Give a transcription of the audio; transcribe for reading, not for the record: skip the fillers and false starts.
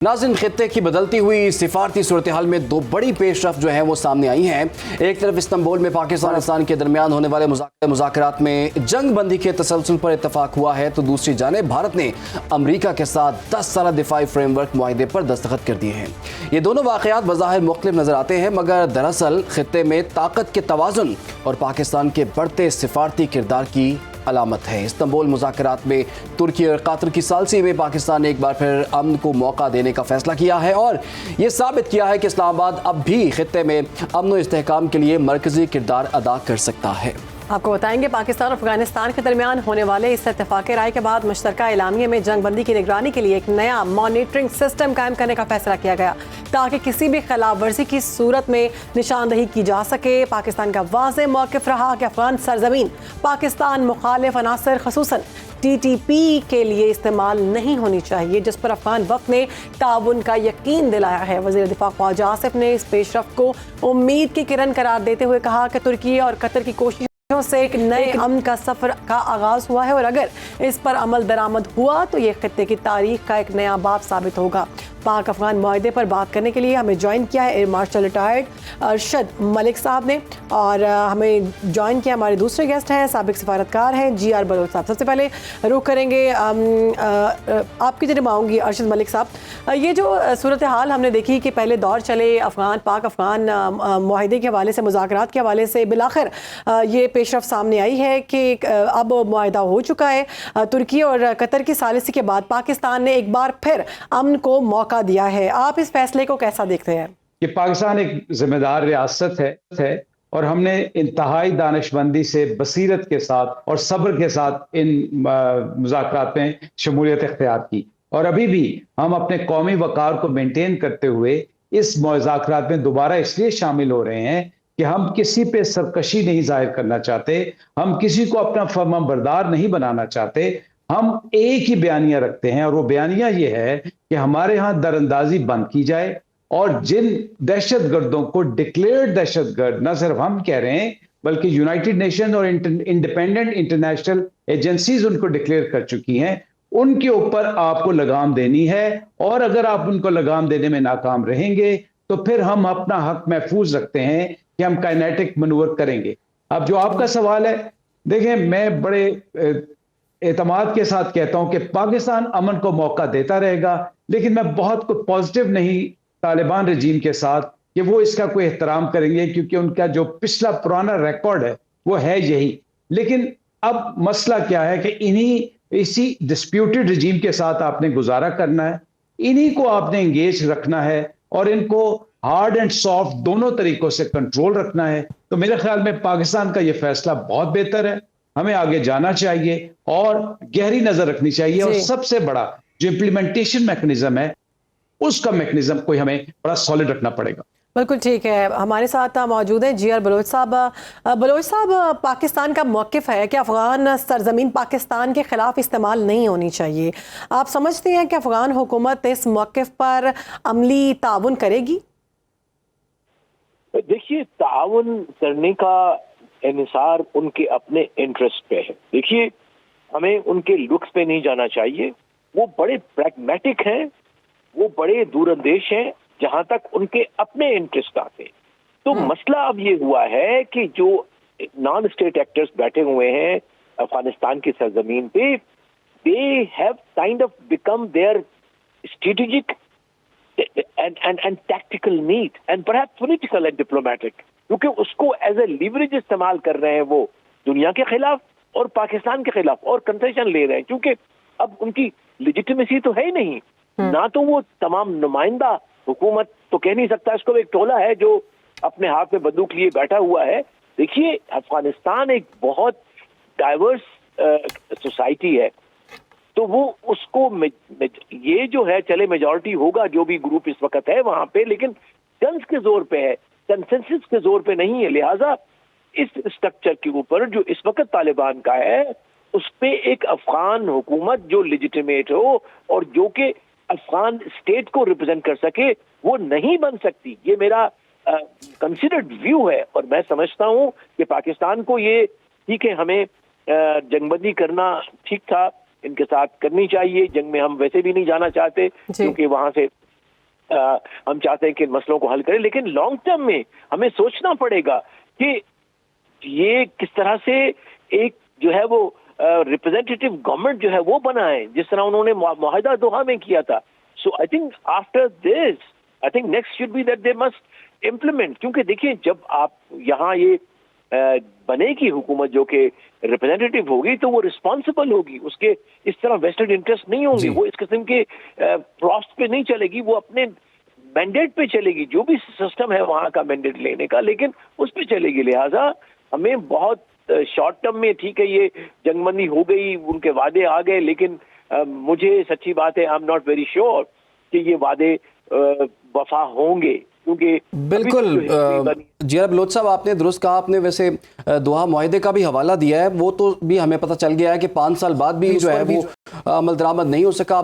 नाज़रीन, खित्ते की बदलती हुई सिफारती सूरत हाल में दो बड़ी पेशरफ जो है वो सामने आई हैं। एक तरफ इस्तांबुल में पाकिस्तान के दरमियान होने वाले मुज़ाकरात में जंग बंदी के तसलसल पर इत्तफाक हुआ है, तो दूसरी जानिब भारत ने अमरीका के साथ 10 साला दिफाई फ्रेमवर्क मुआहिदे पर दस्तखत कर दिए हैं। ये दोनों वाक़यात बज़ाहिर मुख्तलिफ नज़र आते हैं, मगर दरअसल खित्ते में ताकत के तवाज़ुन और पाकिस्तान के बढ़ते सिफारती किरदार की अलामत है। इस्तांबुल मुज़ाकरात में तुर्की और कतर की सालसी में पाकिस्तान ने एक बार फिर अमन को मौका देने का फैसला किया है और ये साबित किया है कि इस्लामाबाद अब भी खित्ते में अमन और इस्तेहकाम के लिए मरकजी किरदार अदा कर सकता है। आपको बताएंगे, पाकिस्तान और अफगानिस्तान के दरमियान होने वाले इस इत्तेफाक राय के बाद मुश्तरका एलामिया में जंग बंदी की निगरानी के लिए एक नया मॉनिटरिंग सिस्टम कायम करने का फैसला किया गया, ताकि किसी भी खिलाफ वर्जी की सूरत में निशानदही की जा सके। पाकिस्तान का वाज़ेह मौक़िफ़ रहा कि अफगान सरजमीन पाकिस्तान मुखालिफ अनासर ख़ुसूसन TTP के लिए इस्तेमाल नहीं होनी चाहिए, जिस पर अफगान वफ़द ने ताउन का यकीन दिलाया है। वज़ीर दिफ़ा ख्वाजा आसिफ ने इस पेशरफ्त को उम्मीद की किरण करार देते हुए कहा कि तुर्की और कतर की कोशिश से एक नए अमन का सफ़र का आगाज़ हुआ है और अगर इस पर अमल दरामद हुआ तो ये खित्ते की तारीख का एक नया बाब साबित होगा। पाक अफगान मुआहिदे पर बात करने के लिए हमें ज्वाइन किया है air marshal retired Arshad Malik साहब ने, और हमें ज्वाइन किया हमारे दूसरे गेस्ट हैं, साबिक सफारतकार हैं GR बलोच साहब। सबसे पहले रुख करेंगे आपकी जरिए आऊँगी अरशद मलिक साहब। ये जो सूरत हाल हमने देखी कि पहले दौर चले पाक अफगान मुआहिदे के हवाले से, मुज़ाकरात के हवाले से, बिलाखिर ये पेशरफ सामने आई है कि अब मुआहिदा हो चुका है। तुर्की और कतर की सालिसी के बाद पाकिस्तान ने एक बार फिर अमन को मौका दिया है। आप इस फैसले को कैसा देखते हैं? कि पाकिस्तान एक जिम्मेदार रियासत है और हमने इंतहाई दानिशमंदी से, बसीरत के साथ और सब्र के साथ इन मुज़ाकरात में शमूलियत इख्तियार की, और अभी भी हम अपने कौमी वक़ार को मेंटेन करते हुए इस मुज़ाकरात में दोबारा इसलिए शामिल हो रहे हैं कि हम किसी पे सरकशी नहीं जाहिर करना चाहते, हम किसी को अपना फर्माबरदार नहीं बनाना चाहते। हम एक ही बयानिया रखते हैं और वो बयानिया ये है कि हमारे यहाँ दरअंदाजी बंद की जाए और जिन दहशतगर्दों को डिक्लेयर्ड दहशतगर्द न सिर्फ हम कह रहे हैं बल्कि यूनाइटेड नेशन और इंडिपेंडेंट इंटरनेशनल एजेंसीज उनको डिक्लेयर कर चुकी हैं, उनके ऊपर आपको लगाम देनी है। और अगर आप उनको लगाम देने में नाकाम रहेंगे तो फिर हम अपना हक महफूज रखते हैं कि हम काइनेटिक मनूवर करेंगे। अब जो आपका सवाल है, देखें, मैं बड़े एतमाद के साथ कहता हूं कि पाकिस्तान अमन को मौका देता रहेगा, लेकिन मैं बहुत कुछ पॉजिटिव नहीं तालिबान रजीम के साथ कि वो इसका कोई एहतराम करेंगे, क्योंकि उनका जो पिछला पुराना रिकॉर्ड है वो है यही। लेकिन अब मसला क्या है कि इसी डिस्प्यूटेड रजीम के साथ आपने गुजारा करना है, इन्हीं को आपने एंगेज रखना है और इनको हार्ड एंड सॉफ्ट दोनों तरीकों से कंट्रोल रखना है। तो मेरे ख्याल में पाकिस्तान का ये फैसला बहुत बेहतर है, हमें आगे जाना चाहिए और गहरी नजर रखनी चाहिए, और सबसे बड़ा जो इम्प्लीमेंटेशन मैकेनिज्म है उसका मैकेनिज्म कोई हमें बड़ा सॉलिड रखना पड़ेगा। बिल्कुल ठीक है। हमारे साथ मौजूद हैं GR बलोच साहब। बलोच साहब, पाकिस्तान का मौक़िफ़ है कि अफ़गान सरजमीन पाकिस्तान के ख़िलाफ़ इस्तेमाल नहीं होनी चाहिए। आप समझते हैं कि अफ़गान हुकूमत इस मौक़िफ़ पर अमली ताउन करेगी? देखिए, ताउन करने का इन्हिसार उनके अपने इंटरेस्ट पे है। देखिए, हमें उनके लुक्स पे नहीं जाना चाहिए। वो बड़े प्रैग्मेटिक हैं, वो बड़े दूरंदेश हैं जहां तक उनके अपने इंटरेस्ट आते हैं। तो मसला अब ये हुआ है कि जो नॉन स्टेट एक्टर्स बैठे हुए हैं अफगानिस्तान की सरजमीन पे, they have kind of become their strategic and tactical need and perhaps political and diplomatic, क्योंकि उसको एज ए लीवरेज इस्तेमाल कर रहे हैं वो दुनिया के खिलाफ और पाकिस्तान के खिलाफ, और कंसेशन ले रहे हैं, क्योंकि अब उनकी लेजिटिमेसी तो है ही नहीं। ना तो वो तमाम नुमाइंदा हुकूमत तो कह नहीं सकता, इसको एक टोला है जो अपने हाथ में बंदूक लिए बैठा हुआ है। देखिए, अफगानिस्तान एक बहुत डाइवर्स सोसाइटी है, तो वो उसको ये जो है चले मेजॉरिटी होगा जो भी ग्रुप इस वक्त है वहां पे, लेकिन गन्स के जोर पे है, कंसेंसस के जोर पे नहीं है। लिहाजा इस स्ट्रक्चर के ऊपर जो इस वक्त तालिबान का है, उस पे एक अफगान हुकूमत जो लेजिटिमेट हो और जो कि अफगान स्टेट को रिप्रेजेंट कर सके, वो नहीं बन सकती। ये मेरा कंसिडर्ड व्यू है, और मैं समझता हूं कि पाकिस्तान को ये ठीक है, हमें जंगबंदी करना ठीक था, इनके साथ करनी चाहिए। जंग में हम वैसे भी नहीं जाना चाहते, क्योंकि वहां से हम चाहते हैं कि इन मसलों को हल करें, लेकिन लॉन्ग टर्म में हमें सोचना पड़ेगा कि ये किस तरह से एक जो है वो रिप्रेजेंटेटिव गवर्नमेंट जो है वो बनाए, जिस तरह उन्होंने मुआहदा दोहा में किया था. So I think after this, I think next should be that they must implement. क्योंकि देखिए, जब आप यहाँ ये बनेगी हुकूमत जो कि रिप्रेजेंटेटिव होगी, तो वो रिस्पॉन्सिबल होगी, उसके इस तरह वेस्टेड इंटरेस्ट नहीं होंगे, वो इस किस्म के प्रॉफ्ट पे नहीं चलेगी, वो अपने मैंडेट पे चलेगी, जो भी सिस्टम है वहाँ का मैंडेट लेने का, लेकिन उस पे चलेगी. लिहाजा हमें बहुत शॉर्ट टर्म में, ठीक है ये जंगबंदी हो गई, उनके वादे आ गए, लेकिन मुझे सच्ची बात है, I am not very sure कि ये वादे वफा होंगे, क्योंकि बिल्कुल जिया बलोच साहब, आपने दुरुस्त कहा. आपने वैसे दोहा मुआहदे का भी हवाला दिया है, वो तो भी हमें पता चल गया है कि 5 साल बाद भी जो है वो अमल दरामद नहीं हो सका.